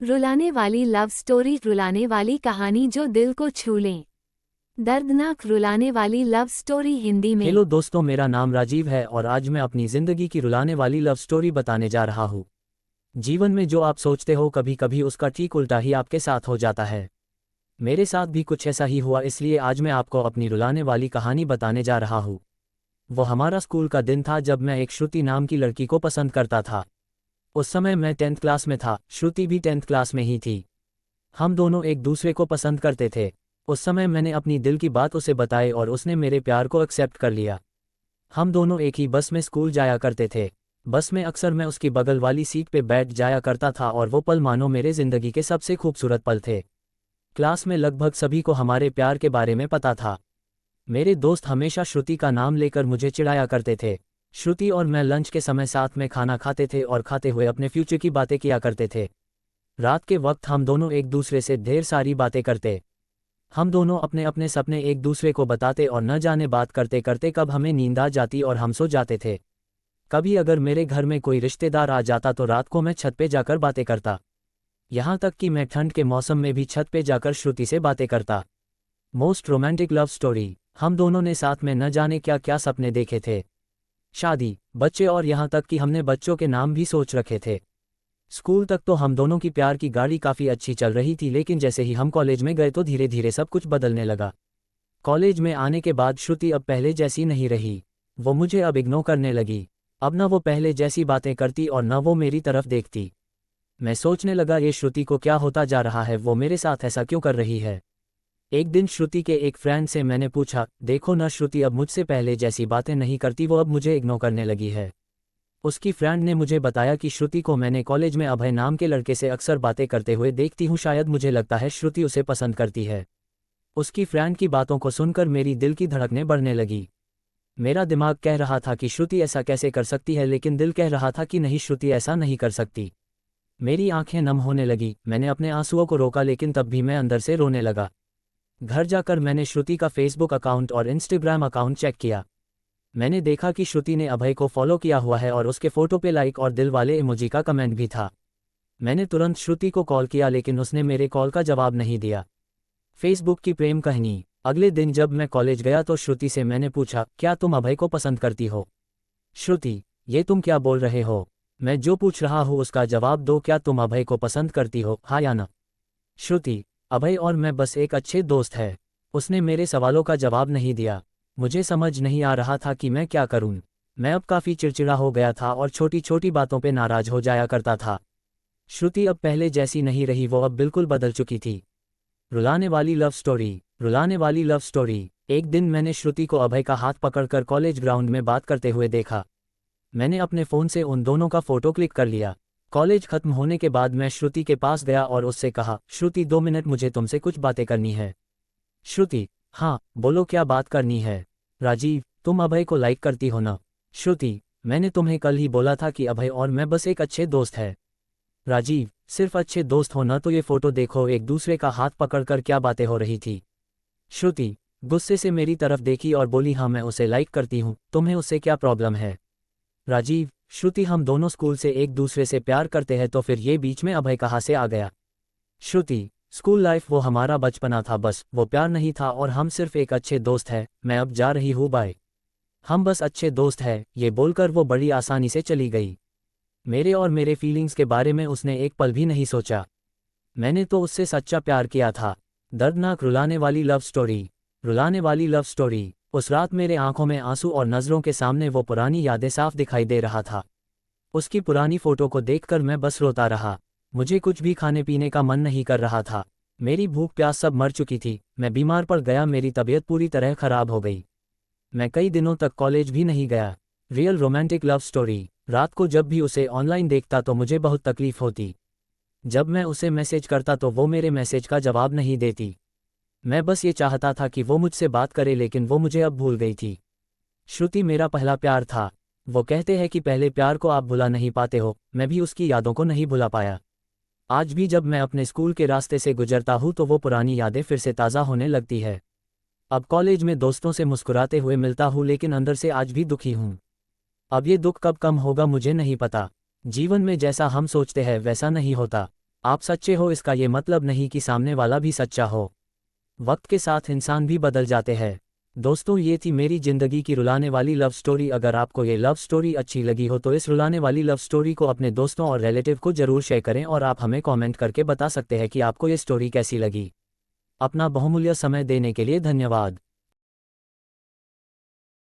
रुलाने वाली love story, रुलाने वाली कहानी जो दिल को छू ले। दर्दनाक रुलाने वाली लव स्टोरी हिंदी में। हेलो दोस्तों, मेरा नाम राजीव है और आज मैं अपनी जिंदगी की रुलाने वाली लव स्टोरी बताने जा रहा हूँ। जीवन में जो आप सोचते हो कभी कभी उसका ठीक उल्टा ही आपके साथ हो जाता है। मेरे साथ भी कुछ ऐसा ही हुआ, इसलिए आज मैं आपको अपनी रुलाने वाली कहानी बताने जा रहा हूँ। वो हमारा स्कूल का दिन था जब मैं एक श्रुति नाम की लड़की को पसंद करता था। उस समय मैं 10th क्लास में था, श्रुति भी 10th क्लास में ही थी। हम दोनों एक दूसरे को पसंद करते थे। उस समय मैंने अपनी दिल की बात उसे बताई और उसने मेरे प्यार को एक्सेप्ट कर लिया। हम दोनों एक ही बस में स्कूल जाया करते थे। बस में अक्सर मैं उसकी बगल वाली सीट पे बैठ जाया करता था और वो पल मानो मेरे जिंदगी के सबसे खूबसूरत पल थे। क्लास में लगभग सभी को हमारे प्यार के बारे में पता था। मेरे दोस्त हमेशा श्रुति का नाम लेकर मुझे चिढ़ाया करते थे। श्रुति और मैं लंच के समय साथ में खाना खाते थे और खाते हुए अपने फ्यूचर की बातें किया करते थे। रात के वक्त हम दोनों एक दूसरे से ढेर सारी बातें करते। हम दोनों अपने अपने सपने एक दूसरे को बताते और न जाने बात करते करते कब हमें नींद आ जाती और हम सो जाते थे। कभी अगर मेरे घर में कोई रिश्तेदार आ जाता तो रात को मैं छत पे जाकर बातें करता। यहाँ तक कि मैं ठंड के मौसम में भी छत पे जाकर श्रुति से बातें करता। Most romantic love story. हम दोनों ने साथ में न जाने क्या क्या सपने देखे थे। शादी, बच्चे और यहाँ तक कि हमने बच्चों के नाम भी सोच रखे थे। स्कूल तक तो हम दोनों की प्यार की गाड़ी काफ़ी अच्छी चल रही थी, लेकिन जैसे ही हम कॉलेज में गए तो धीरे धीरे सब कुछ बदलने लगा। कॉलेज में आने के बाद श्रुति अब पहले जैसी नहीं रही। वो मुझे अब इग्नोर करने लगी। अब न वो पहले जैसी बातें करती और न वो मेरी तरफ देखती। मैं सोचने लगा, ये श्रुति को क्या होता जा रहा है, वो मेरे साथ ऐसा क्यों कर रही है। एक दिन श्रुति के एक फ्रेंड से मैंने पूछा, देखो न, श्रुति अब मुझसे पहले जैसी बातें नहीं करती, वो अब मुझे इग्नोर करने लगी है। उसकी फ्रेंड ने मुझे बताया कि श्रुति को मैंने कॉलेज में अभय नाम के लड़के से अक्सर बातें करते हुए देखती हूँ, शायद मुझे लगता है श्रुति उसे पसंद करती है। उसकी फ्रेंड की बातों को सुनकर मेरी दिल की धड़कनें बढ़ने लगी। मेरा दिमाग कह रहा था कि श्रुति ऐसा कैसे कर सकती है, लेकिन दिल कह रहा था कि नहीं, श्रुति ऐसा नहीं कर सकती। मेरी आंखें नम होने लगी। मैंने अपने आंसुओं को रोका, लेकिन तब भी मैं अंदर से रोने लगा। घर जाकर मैंने श्रुति का फेसबुक अकाउंट और इंस्टाग्राम अकाउंट चेक किया। मैंने देखा कि श्रुति ने अभय को फॉलो किया हुआ है और उसके फोटो पे लाइक और दिल वाले इमोजी का कमेंट भी था। मैंने तुरंत श्रुति को कॉल किया, लेकिन उसने मेरे कॉल का जवाब नहीं दिया। फेसबुक की प्रेम कहानी। अगले दिन जब मैं कॉलेज गया तो श्रुति से मैंने पूछा, क्या तुम अभय को पसंद करती हो। श्रुति, ये तुम क्या बोल रहे हो। मैं जो पूछ रहा हूँ उसका जवाब दो, क्या तुम अभय को पसंद करती हो, हाँ या ना। श्रुति, अभय और मैं बस एक अच्छे दोस्त हैं। उसने मेरे सवालों का जवाब नहीं दिया। मुझे समझ नहीं आ रहा था कि मैं क्या करूं। मैं अब काफ़ी चिड़चिड़ा हो गया था और छोटी छोटी बातों पे नाराज हो जाया करता था। श्रुति अब पहले जैसी नहीं रही, वो अब बिल्कुल बदल चुकी थी। रुलाने वाली लव स्टोरी। रुलाने वाली लव स्टोरी। एक दिन मैंने श्रुति को अभय का हाथ पकड़कर कॉलेज ग्राउंड में बात करते हुए देखा। मैंने अपने फ़ोन से उन दोनों का फ़ोटो क्लिक कर लिया। कॉलेज खत्म होने के बाद मैं श्रुति के पास गया और उससे कहा, श्रुति 2 मिनट, मुझे तुमसे कुछ बातें करनी है। श्रुति, हाँ बोलो, क्या बात करनी है। राजीव, तुम अभय को लाइक करती हो ना। श्रुति, मैंने तुम्हें कल ही बोला था कि अभय और मैं बस एक अच्छे दोस्त हैं। राजीव, सिर्फ अच्छे दोस्त हो ना, तो ये फोटो देखो, एक दूसरे का हाथ पकड़कर क्या बातें हो रही थी। श्रुति गुस्से से मेरी तरफ देखी और बोली, हाँ मैं उसे लाइक करती हूँ, तुम्हें उससे क्या प्रॉब्लम है। राजीव, श्रुति, हम दोनों स्कूल से एक दूसरे से प्यार करते हैं, तो फिर ये बीच में अभय कहाँ से आ गया। श्रुति, स्कूल लाइफ वो हमारा बचपना था, बस वो प्यार नहीं था और हम सिर्फ एक अच्छे दोस्त हैं। मैं अब जा रही हूँ, बाय। हम बस अच्छे दोस्त हैं, ये बोलकर वो बड़ी आसानी से चली गई। मेरे और मेरे फीलिंग्स के बारे में उसने एक पल भी नहीं सोचा। मैंने तो उससे सच्चा प्यार किया था। दर्दनाक रुलाने वाली लव स्टोरी। रुलाने वाली लव स्टोरी। उस रात मेरे आंखों में आंसू और नज़रों के सामने वो पुरानी यादें साफ दिखाई दे रहा था। उसकी पुरानी फोटो को देखकर मैं बस रोता रहा। मुझे कुछ भी खाने पीने का मन नहीं कर रहा था। मेरी भूख प्यास सब मर चुकी थी। मैं बीमार पड़ गया, मेरी तबीयत पूरी तरह खराब हो गई। मैं कई दिनों तक कॉलेज भी नहीं गया। Real romantic love story. रात को जब भी उसे ऑनलाइन देखता तो मुझे बहुत तकलीफ होती। जब मैं उसे मैसेज करता तो वो मेरे मैसेज का जवाब नहीं देती। मैं बस ये चाहता था कि वो मुझसे बात करे, लेकिन वो मुझे अब भूल गई थी। श्रुति मेरा पहला प्यार था। वो कहते हैं कि पहले प्यार को आप भुला नहीं पाते हो, मैं भी उसकी यादों को नहीं भुला पाया। आज भी जब मैं अपने स्कूल के रास्ते से गुजरता हूँ तो वो पुरानी यादें फिर से ताज़ा होने लगती है। अब कॉलेज में दोस्तों से मुस्कुराते हुए मिलता हूँ, लेकिन अंदर से आज भी दुखी हूँ। अब ये दुख कब कम होगा मुझे नहीं पता। जीवन में जैसा हम सोचते हैं वैसा नहीं होता। आप सच्चे हो इसका ये मतलब नहीं कि सामने वाला भी सच्चा हो। वक्त के साथ इंसान भी बदल जाते हैं। दोस्तों, ये थी मेरी ज़िंदगी की रुलाने वाली लव स्टोरी। अगर आपको ये लव स्टोरी अच्छी लगी हो तो इस रुलाने वाली लव स्टोरी को अपने दोस्तों और रिलेटिव को ज़रूर शेयर करें और आप हमें कमेंट करके बता सकते हैं कि आपको ये स्टोरी कैसी लगी। अपना बहुमूल्य समय देने के लिए धन्यवाद।